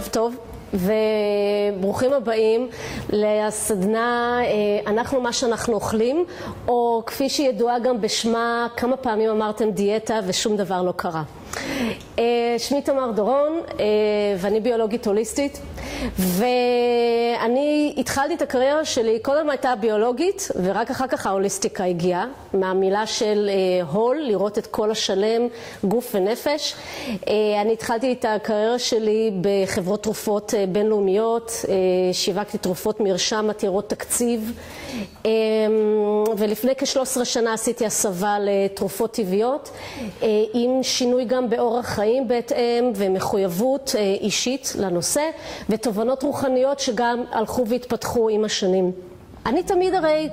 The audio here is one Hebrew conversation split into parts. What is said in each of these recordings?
ערב טוב וברוכים הבאים לסדנה אנחנו מה שאנחנו אוכלים, או כפי שידועה גם בשמה, כמה פעמים אמרתם דיאטה ושום דבר לא קרה. שמי תמר דורון ואני ביולוגית הוליסטית, ואני התחלתי את הקריירה שלי, קודם הייתה ביולוגית ורק אחר כך ההוליסטיקה הגיעה, מהמילה של הול, לראות את כל השלם, גוף ונפש. אני התחלתי את הקריירה שלי בחברות תרופות בינלאומיות, שיווקתי תרופות מרשם עתירות תקציב, ולפני כ-13 שנה עשיתי הסבה לתרופות טבעיות, עם שינוי גם באורח חיים בהתאם ומחויבות אישית לנושא, ותובנות רוחניות שגם הלכו והתפתחו עם השנים. אני תמיד הרי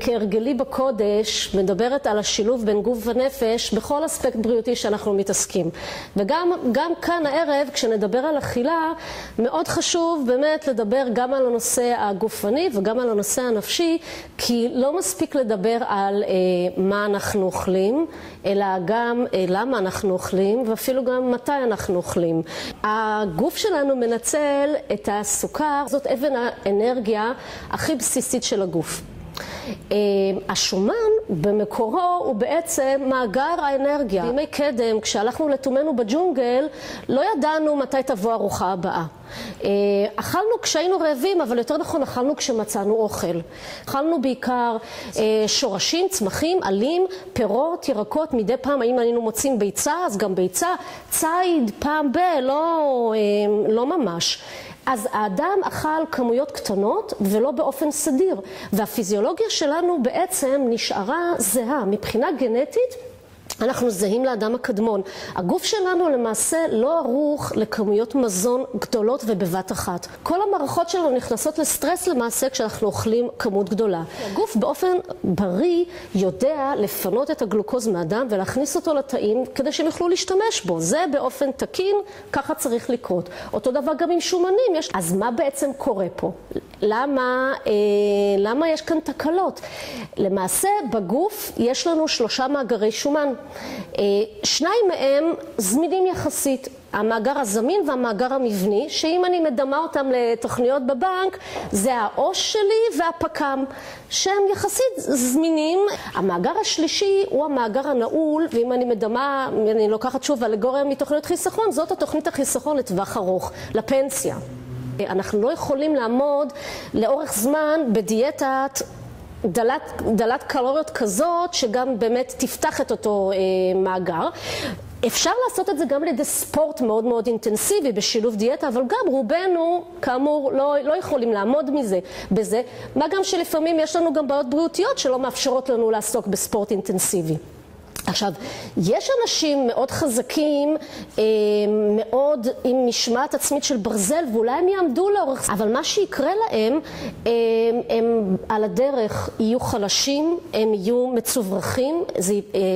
כהרגלי בקודש מדברת על השילוב בין גוף ונפש בכל אספקט בריאותי שאנחנו מתעסקים. וגם כאן הערב כשנדבר על אכילה מאוד חשוב באמת לדבר גם על הנושא הגופני וגם על הנושא הנפשי, כי לא מספיק לדבר על מה אנחנו אוכלים, אלא גם למה אנחנו אוכלים ואפילו גם מתי אנחנו אוכלים. הגוף שלנו מנצל את הסוכר, זאת אבן האנרגיה הכי בסיסית של הגוף. השומן במקורו הוא בעצם מאגר האנרגיה. בימי קדם, כשהלכנו לתומנו בג'ונגל, לא ידענו מתי תבוא ארוחה הבאה. אכלנו כשהיינו רעבים, אבל יותר נכון אכלנו כשמצאנו אוכל. אכלנו בעיקר שורשים, צמחים, עלים, פירות, ירקות. מדי פעם, אם היינו מוצאים ביצה, אז גם ביצה, ציד, פעם לא ממש. אז האדם אכל כמויות קטנות ולא באופן סדיר, והפיזיולוגיה שלנו בעצם נשארה זהה. מבחינה גנטית אנחנו זהים לאדם הקדמון. הגוף שלנו למעשה לא ערוך לכמויות מזון גדולות ובבת אחת. כל המערכות שלנו נכנסות לסטרס למעשה כשאנחנו אוכלים כמות גדולה. הגוף באופן בריא יודע לפנות את הגלוקוז מהדם ולהכניס אותו לתאים כדי שהם יוכלו להשתמש בו. זה באופן תקין, ככה צריך לקרות. אותו דבר גם עם שומנים. אז מה בעצם קורה פה? למה יש כאן תקלות? למעשה בגוף יש לנו 3 מאגרי שומן. 2 מהם זמינים יחסית, המאגר הזמין והמאגר המבני, שאם אני מדמה אותם לתוכניות בבנק, זה העו"ש שלי והפקם, שהם יחסית זמינים. המאגר השלישי הוא המאגר הנעול, ואם אני מדמה, אני לוקחת שוב אלגוריה מתוכניות חיסכון, זאת התוכנית החיסכון לטווח ארוך, לפנסיה. אנחנו לא יכולים לעמוד לאורך זמן בדיאטת דלת קלוריות כזאת שגם באמת תפתח את אותו מאגר. אפשר לעשות את זה גם לידי ספורט מאוד מאוד אינטנסיבי בשילוב דיאטה, אבל גם רובנו כאמור לא יכולים לעמוד בזה, מה גם שלפעמים יש לנו גם בעיות בריאותיות שלא מאפשרות לנו לעסוק בספורט אינטנסיבי. עכשיו, יש אנשים מאוד חזקים, מאוד עם משמעת עצמית של ברזל, ואולי הם יעמדו לאורך, אבל מה שיקרה להם, הם על הדרך יהיו חלשים, הם יהיו מצוברחים,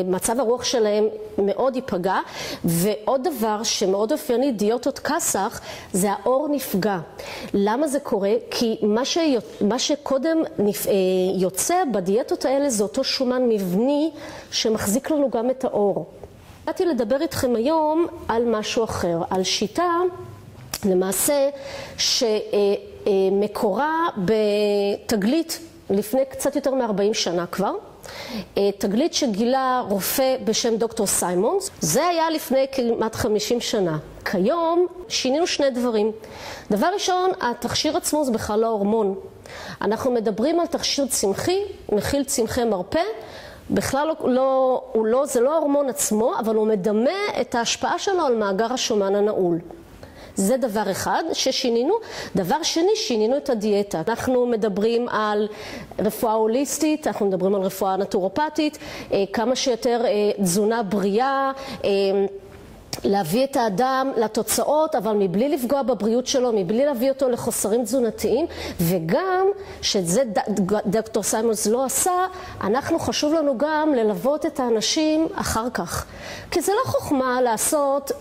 מצב הרוח שלהם מאוד ייפגע, ועוד דבר שמאוד אופייני דיאטות כסח, זה האור נפגע. למה זה קורה? כי מה שקודם יוצא בדיאטות האלה זה אותו שומן מבני שמחזיק לנו גם את האור. באתי לדבר איתכם היום על משהו אחר, על שיטה למעשה שמקורה בתגלית לפני קצת יותר מ-40 שנה כבר. תגלית שגילה רופא בשם דוקטור סיימונס. זה היה לפני כמעט 50 שנה. כיום שינינו 2 דברים. דבר ראשון, התכשיר עצמו זה בכלל לא הורמון. אנחנו מדברים על תכשיר צמחי, מכיל צמחי מרפא. בכלל זה לא ההורמון עצמו, אבל הוא מדמה את ההשפעה שלו על מאגר השומן הנעול. זה דבר אחד ששינינו. דבר שני, שינינו את הדיאטה. אנחנו מדברים על רפואה הוליסטית, אנחנו מדברים על רפואה נטורופתית, כמה שיותר תזונה בריאה, להביא את האדם לתוצאות, אבל מבלי לפגוע בבריאות שלו, מבלי להביא אותו לחוסרים תזונתיים, וגם שזה דוקטור סיימונס לא עשה, חשוב לנו גם ללוות את האנשים אחר כך. כי זה לא חוכמה לעשות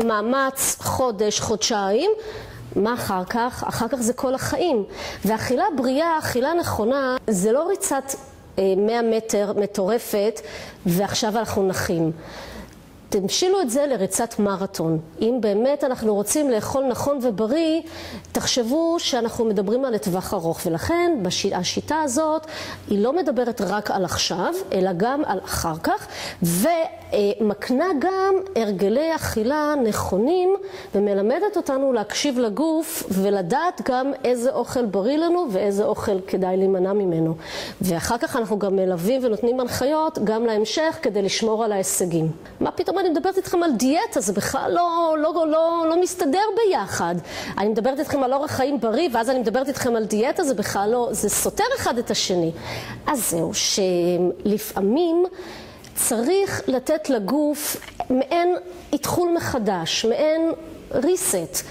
מאמץ חודש, חודשיים, מה אחר כך? אחר כך זה כל החיים. ואכילה בריאה, אכילה נכונה, זה לא ריצת 100 מטר מטורפת, ועכשיו אנחנו נחים. תמשילו את זה לריצת מרתון. אם באמת אנחנו רוצים לאכול נכון ובריא, תחשבו שאנחנו מדברים על טווח ארוך, ולכן השיטה הזאת היא לא מדברת רק על עכשיו, אלא גם על אחר כך, ומקנה גם הרגלי אכילה נכונים, ומלמדת אותנו להקשיב לגוף ולדעת גם איזה אוכל בריא לנו ואיזה אוכל כדאי להימנע ממנו. ואחר כך אנחנו גם מלווים ונותנים הנחיות גם להמשך כדי לשמור על ההישגים. מה פתאום אני מדברת איתכם על דיאטה? זה בכלל לא מסתדר ביחד. אני מדברת איתכם על אורח חיים בריא, ואז אני מדברת איתכם על דיאטה, זה בכלל לא, זה סותר אחד את השני. אז זהו, שלפעמים צריך לתת לגוף מעין התחול מחדש, מעין ריסט,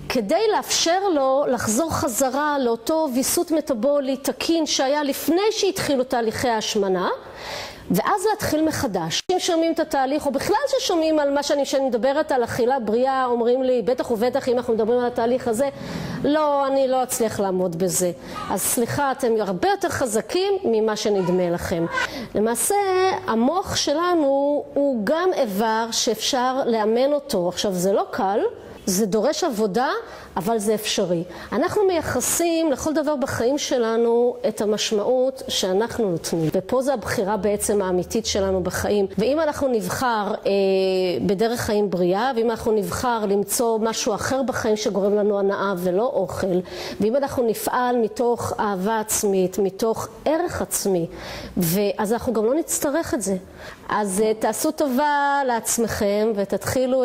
כדי לאפשר לו לחזור חזרה לאותו ויסות מטאבולי תקין שהיה לפני שהתחילו תהליכי ההשמנה, ואז להתחיל מחדש. אם שומעים את התהליך, או בכלל ששומעים על מה שאני מדברת על אכילה בריאה, אומרים לי, בטח ובטח אם אנחנו מדברים על התהליך הזה, לא, אני לא אצליח לעמוד בזה. אז סליחה, אתם הרבה יותר חזקים ממה שנדמה לכם. למעשה, המוח שלנו הוא גם איבר שאפשר לאמן אותו. עכשיו, זה לא קל. זה דורש עבודה, אבל זה אפשרי. אנחנו מייחסים לכל דבר בחיים שלנו את המשמעות שאנחנו נותנים. ופה זה הבחירה בעצם האמיתית שלנו בחיים. ואם אנחנו נבחר בדרך חיים בריאה, ואם אנחנו נבחר למצוא משהו אחר בחיים שגורם לנו הנאה ולא אוכל, ואם אנחנו נפעל מתוך אהבה עצמית, מתוך ערך עצמי, אז אנחנו גם לא נצטרך את זה. אז תעשו טובה לעצמכם ותתחילו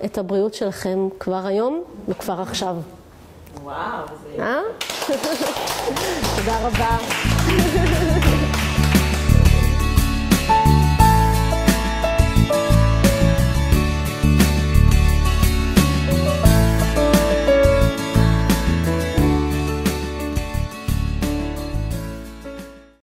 את הבריאות שלכם כבר היום וכבר עכשיו. וואו, זה... תודה רבה.